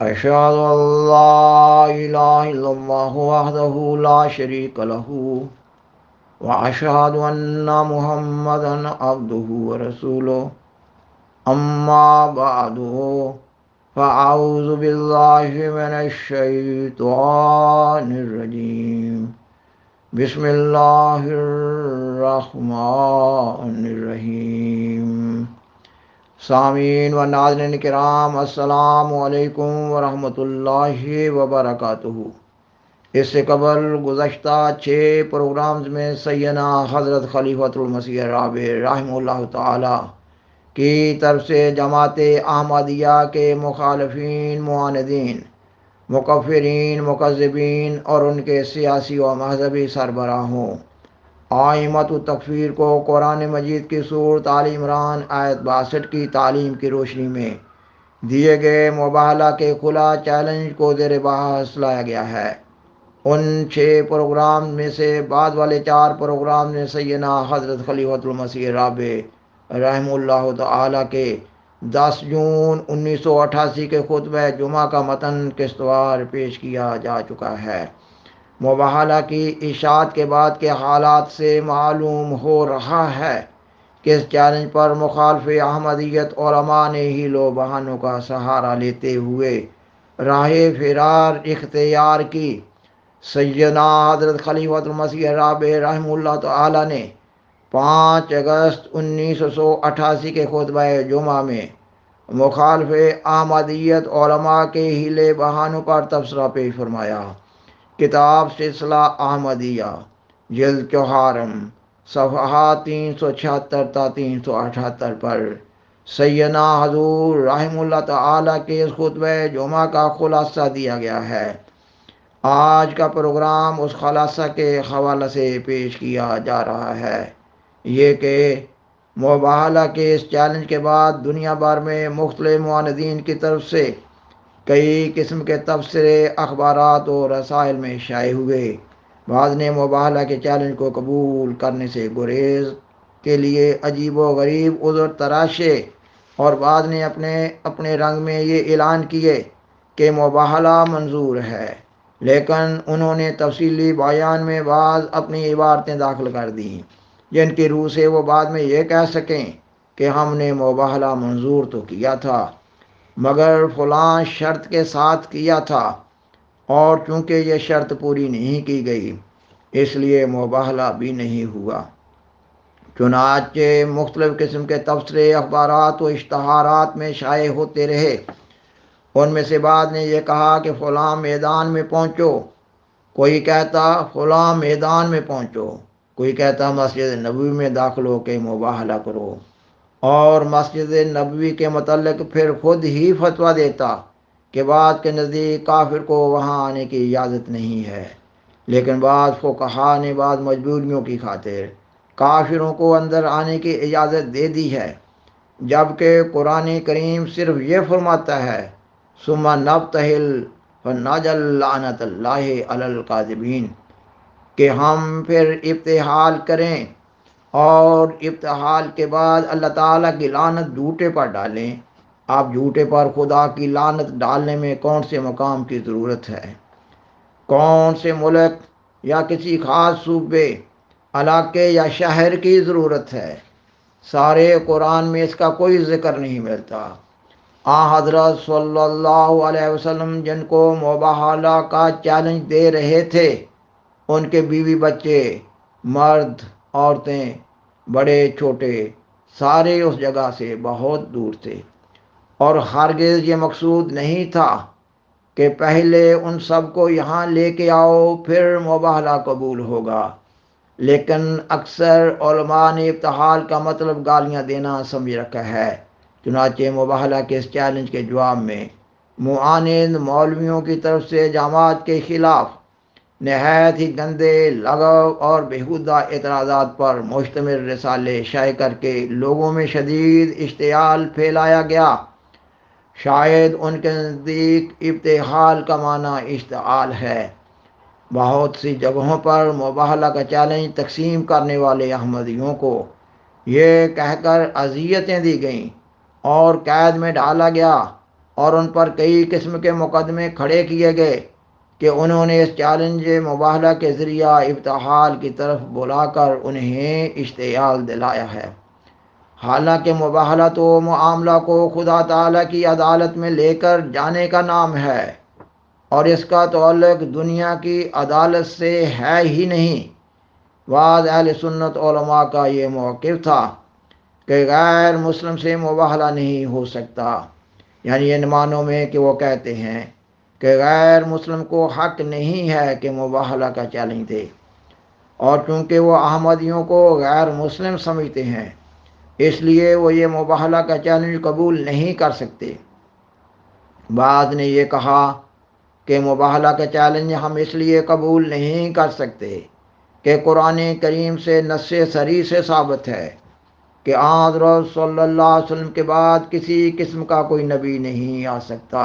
أشهد أن لا إله إلا الله وحده لا شريك له وأشهد أن محمدا عبده ورسوله أما بعد فأعوذ بالله من الشيطان الرجيم بسم الله الرحمن الرحيم سامعین و ناظرین کرام، السلام علیکم ورحمۃ اللہ وبرکاتہ۔ اس سے قبل گزشتہ 6 پروگرامز میں سیدنا حضرت خلیفۃ المسیح رابع رحمہ اللہ تعالی کی طرف سے جماعت احمدیہ کے مخالفین، معاندین، مکفرین، مکذبین اور ان کے سیاسی و مذہبی سربراہوں آئمۃ التکفیر کو قرآن مجید کی سورۃ آل عمران آیت 62 کی تعلیم کی روشنی میں دیے گئے مباہلہ کے کھلا چیلنج کو زیر بحث لایا گیا ہے۔ ان 6 پروگرام میں سے بعد والے 4 پروگرام نے سیدنا حضرت خلیفۃ المسیح رابع رحمہ اللہ تعالی کے 10 جون 1988 کے خطبہ جمعہ کا متن قسطوار پیش کیا جا چکا ہے۔ مباہلہ کی اشاعت کے بعد کے حالات سے معلوم ہو رہا ہے کہ اس چیلنج پر مخالف احمدیت علماء نے حیل و بہانوں کا سہارا لیتے ہوئے راہ فرار اختیار کی۔ سیدنا حضرت خلیفۃ المسیح رابع رحمہ اللہ تعالی نے 5 اگست 1988 کے خطبہ جمعہ میں مخالف احمدیت علماء کے حیلے بہانوں پر تبصرہ پیش فرمایا۔ کتاب سلسلہ احمدیہ جلد 4 صفحات 376 تا 378 پر سیدنا حضور رحمہ اللہ تعالی کے اس خطبہ جمعہ کا خلاصہ دیا گیا ہے۔ آج کا پروگرام اس خلاصہ کے حوالے سے پیش کیا جا رہا ہے، یہ کہ مباہلہ کے اس چیلنج کے بعد دنیا بھر میں مختلف معاندین کی طرف سے کئی قسم کے تبصرے اخبارات اور رسائل میں شائع ہوئے۔ بعض نے مباہلہ کے چیلنج کو قبول کرنے سے گریز کے لیے عجیب و غریب عذر تراشے اور بعض نے اپنے رنگ میں یہ اعلان کیے کہ مباہلہ منظور ہے، لیکن انہوں نے تفصیلی بیان میں بعض اپنی عبارتیں داخل کر دیں جن کی روح سے وہ بعد میں یہ کہہ سکیں کہ ہم نے مباہلہ منظور تو کیا تھا مگر فلاں شرط کے ساتھ کیا تھا، اور چونکہ یہ شرط پوری نہیں کی گئی اس لیے مباہلہ بھی نہیں ہوا۔ چنانچہ مختلف قسم کے تبصرے اخبارات و اشتہارات میں شائع ہوتے رہے۔ ان میں سے بعض نے یہ کہا کہ فلاں میدان میں پہنچو، کوئی کہتا فلاں میدان میں پہنچو، کوئی کہتا مسجد نبوی میں داخل ہو کے مباہلہ کرو، اور مسجد نبوی کے متعلق پھر خود ہی فتویٰ دیتا کہ بعض کے نزدیک کافر کو وہاں آنے کی اجازت نہیں ہے، لیکن بعض فقہا نے بعض مجبوریوں کی خاطر کافروں کو اندر آنے کی اجازت دے دی ہے، جبکہ قرآن کریم صرف یہ فرماتا ہے ثم نبتہل فنجعل لعنۃ اللہ علی الکاذبین، کہ ہم پھر ابتحال کریں اور ابتحال کے بعد اللہ تعالیٰ کی لعنت جھوٹے پر ڈالیں۔ آپ جھوٹے پر خدا کی لعنت ڈالنے میں کون سے مقام کی ضرورت ہے؟ کون سے ملک یا کسی خاص صوبے، علاقے یا شہر کی ضرورت ہے؟ سارے قرآن میں اس کا کوئی ذکر نہیں ملتا۔ حضرت صلی اللہ علیہ وسلم جن کو مباہلہ کا چیلنج دے رہے تھے، ان کے بیوی بچے، مرد، عورتیں، بڑے چھوٹے، سارے اس جگہ سے بہت دور تھے، اور ہرگز یہ مقصود نہیں تھا کہ پہلے ان سب کو یہاں لے کے آؤ پھر مباہلہ قبول ہوگا، لیکن اکثر علماء نے ابتحال کا مطلب گالیاں دینا سمجھ رکھا ہے۔ چنانچہ مباہلہ کے اس چیلنج کے جواب میں معاند مولویوں کی طرف سے جماعت کے خلاف نہایت ہی گندے، لغو اور بیہودہ اعتراضات پر مشتمل رسالے شائع کر کے لوگوں میں شدید اشتعال پھیلایا گیا۔ شاید ان کے نزدیک ابتحال کا معنی اشتعال ہے۔ بہت سی جگہوں پر مباہلہ کا چیلنج تقسیم کرنے والے احمدیوں کو یہ کہہ کر اذیتیں دی گئیں اور قید میں ڈالا گیا اور ان پر کئی قسم کے مقدمے کھڑے کیے گئے کہ انہوں نے اس چیلنج مباہلہ کے ذریعہ ابتحال کی طرف بلا کر انہیں اشتعال دلایا ہے۔ حالانکہ مباہلہ تو معاملہ کو خدا تعالیٰ کی عدالت میں لے کر جانے کا نام ہے، اور اس کا تعلق دنیا کی عدالت سے ہے ہی نہیں۔ بعض اہل سنت علماء کا یہ موقف تھا کہ غیر مسلم سے مباہلہ نہیں ہو سکتا، یعنی ان معنوں میں کہ وہ کہتے ہیں کہ غیر مسلم کو حق نہیں ہے کہ مباہلہ کا چیلنج دے، اور چونکہ وہ احمدیوں کو غیر مسلم سمجھتے ہیں اس لیے وہ یہ مباہلہ کا چیلنج قبول نہیں کر سکتے۔ بعض نے یہ کہا کہ مباہلہ کا چیلنج ہم اس لیے قبول نہیں کر سکتے کہ قرآن کریم سے نص صریح سے ثابت ہے کہ حضرت صلی اللہ علیہ وسلم کے بعد کسی قسم کا کوئی نبی نہیں آ سکتا،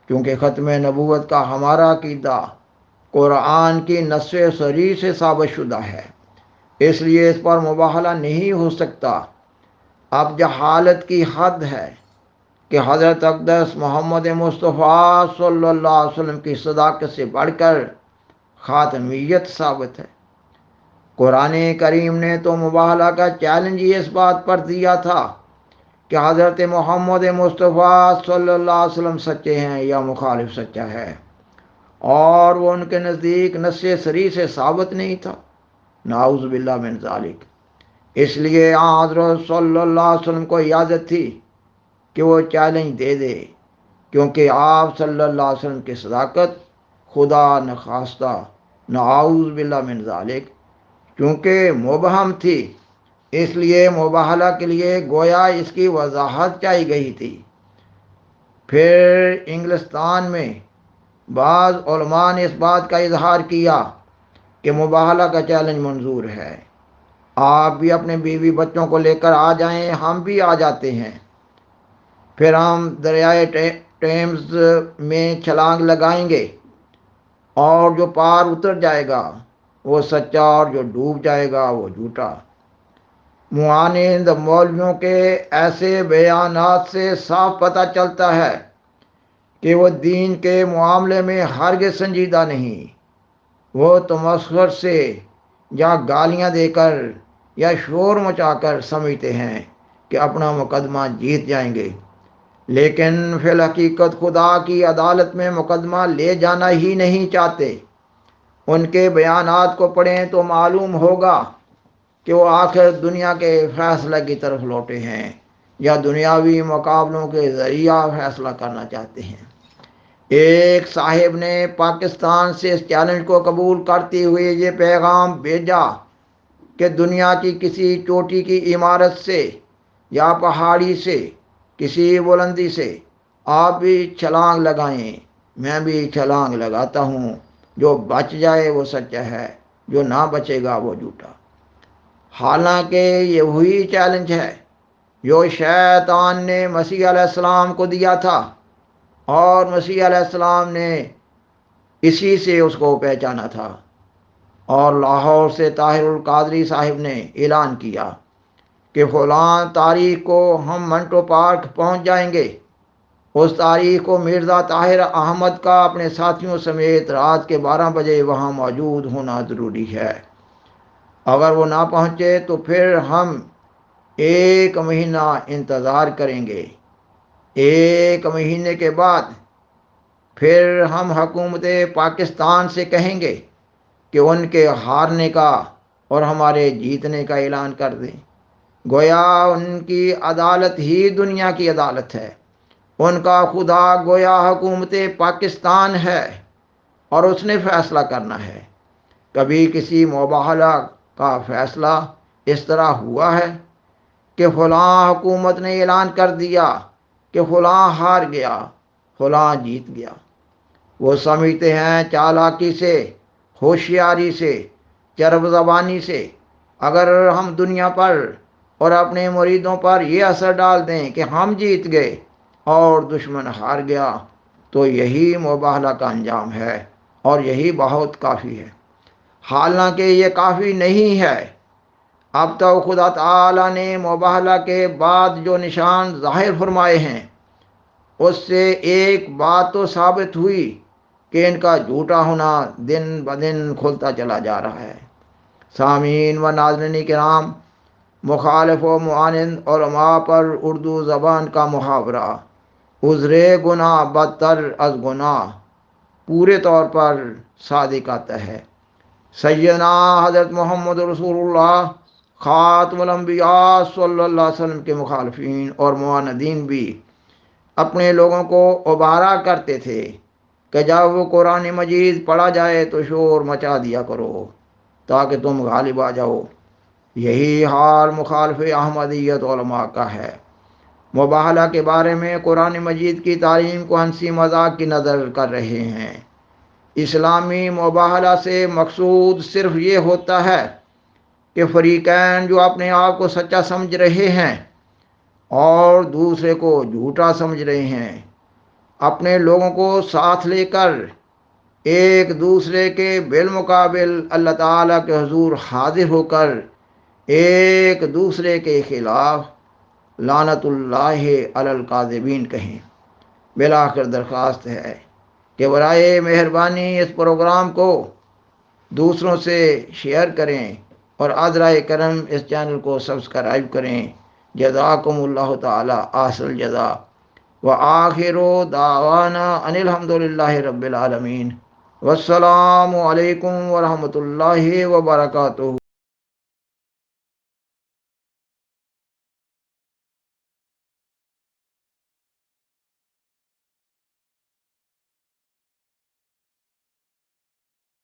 کیونکہ ختم نبوت کا ہمارا عقیدہ قرآن کی نص صریح سے ثابت شدہ ہے، اس لیے اس پر مباہلہ نہیں ہو سکتا۔ اب جہالت کی حد ہے کہ حضرت اقدس محمد مصطفیٰ صلی اللہ علیہ وسلم کی صداقت سے بڑھ کر خاتمیت ثابت ہے۔ قرآن کریم نے تو مباہلہ کا چیلنج ہی اس بات پر دیا تھا کہ حضرت محمد مصطفیٰ صلی اللہ علیہ وسلم سچے ہیں یا مخالف سچا ہے، اور وہ ان کے نزدیک نص صریح سے ثابت نہیں تھا، نعوذ باللہ من ذالک۔ اس لیے حضرت صلی اللہ علیہ وسلم کو اجازت تھی کہ وہ چیلنج دے دے، کیونکہ آپ صلی اللہ علیہ وسلم کی صداقت خدا نخواستہ نعوذ باللہ من ذالک چونکہ مبہم تھی، اس لیے مباہلہ کے لیے گویا اس کی وضاحت چاہی گئی تھی۔ پھر انگلستان میں بعض علماء نے اس بات کا اظہار کیا کہ مباہلہ کا چیلنج منظور ہے، آپ بھی اپنے بیوی بچوں کو لے کر آ جائیں، ہم بھی آ جاتے ہیں، پھر ہم دریائے ٹیمز میں چھلانگ لگائیں گے، اور جو پار اتر جائے گا وہ سچا اور جو ڈوب جائے گا وہ جھوٹا۔ معاند مولویوں کے ایسے بیانات سے صاف پتہ چلتا ہے کہ وہ دین کے معاملے میں ہرگز سنجیدہ نہیں، وہ تمسخر سے یا گالیاں دے کر یا شور مچا کر سمجھتے ہیں کہ اپنا مقدمہ جیت جائیں گے، لیکن فی الحقیقت خدا کی عدالت میں مقدمہ لے جانا ہی نہیں چاہتے۔ ان کے بیانات کو پڑھیں تو معلوم ہوگا کہ وہ آخر دنیا کے فیصلہ کی طرف لوٹے ہیں یا دنیاوی مقابلوں کے ذریعہ فیصلہ کرنا چاہتے ہیں۔ ایک صاحب نے پاکستان سے اس چیلنج کو قبول کرتے ہوئے یہ پیغام بھیجا کہ دنیا کی کسی چوٹی کی عمارت سے یا پہاڑی سے، کسی بلندی سے آپ بھی چھلانگ لگائیں، میں بھی چھلانگ لگاتا ہوں، جو بچ جائے وہ سچا ہے، جو نہ بچے گا وہ جھوٹا۔ حالانکہ یہ وہی چیلنج ہے جو شیطان نے مسیح علیہ السلام کو دیا تھا، اور مسیح علیہ السلام نے اسی سے اس کو پہچانا تھا، اور لاہور سے طاہر القادری صاحب نے اعلان کیا کہ فلاں تاریخ کو ہم منٹو پارک پہنچ جائیں گے۔ اس تاریخ کو مرزا طاہر احمد کا اپنے ساتھیوں سمیت رات کے 12 بجے وہاں موجود ہونا ضروری ہے۔ اگر وہ نہ پہنچے تو پھر ہم 1 مہینہ انتظار کریں گے، 1 مہینے کے بعد پھر ہم حکومت پاکستان سے کہیں گے کہ ان کے ہارنے کا اور ہمارے جیتنے کا اعلان کر دیں۔ گویا ان کی عدالت ہی دنیا کی عدالت ہے، ان کا خدا گویا حکومت پاکستان ہے، اور اس نے فیصلہ کرنا ہے۔ کبھی کسی مباہلہ کا فیصلہ اس طرح ہوا ہے کہ فلاں حکومت نے اعلان کر دیا کہ فلاں ہار گیا، فلاں جیت گیا؟ وہ سمجھتے ہیں چالاکی سے، ہوشیاری سے، چرب زبانی سے اگر ہم دنیا پر اور اپنے مریدوں پر یہ اثر ڈال دیں کہ ہم جیت گئے اور دشمن ہار گیا، تو یہی مباہلہ کا انجام ہے، اور یہی بہت کافی ہے۔ حالانکہ یہ کافی نہیں ہے۔ اب تو خدا تعالیٰ نے مباہلہ کے بعد جو نشان ظاہر فرمائے ہیں اس سے ایک بات تو ثابت ہوئی کہ ان کا جھوٹا ہونا دن بدن کھلتا چلا جا رہا ہے۔ سامعین و ناظرین کرام، مخالف و معاند علماء پر اردو زبان کا محاورہ عذر گناہ بدتر از گناہ پورے طور پر صادق آتا ہے۔ سیدنا حضرت محمد رسول اللہ خاتم الانبیاء صلی اللہ علیہ وسلم کے مخالفین اور معاندین بھی اپنے لوگوں کو ابھارا کرتے تھے کہ جب وہ قرآن مجید پڑھا جائے تو شور مچا دیا کرو تاکہ تم غالب آ جاؤ۔ یہی حال مخالف احمدیت علماء کا ہے۔ مباہلہ کے بارے میں قرآن مجید کی تعلیم کو ہنسی مذاق کی نظر کر رہے ہیں۔ اسلامی مباہلہ سے مقصود صرف یہ ہوتا ہے کہ فریقین جو اپنے آپ کو سچا سمجھ رہے ہیں اور دوسرے کو جھوٹا سمجھ رہے ہیں، اپنے لوگوں کو ساتھ لے کر ایک دوسرے کے بالمقابل اللہ تعالیٰ کے حضور حاضر ہو کر ایک دوسرے کے خلاف لعنت اللہ علی الکاذبین کہیں۔ بالآخر درخواست ہے کہ برائے مہربانی اس پروگرام کو دوسروں سے شیئر کریں اور عذرائے کرم اس چینل کو سبسکرائب کریں۔ جزاکم اللہ تعالی احسن الجزا وآخر دعوانا ان الحمد للہ رب العالمین۔ والسلام علیکم ورحمۃ اللہ وبرکاتہ۔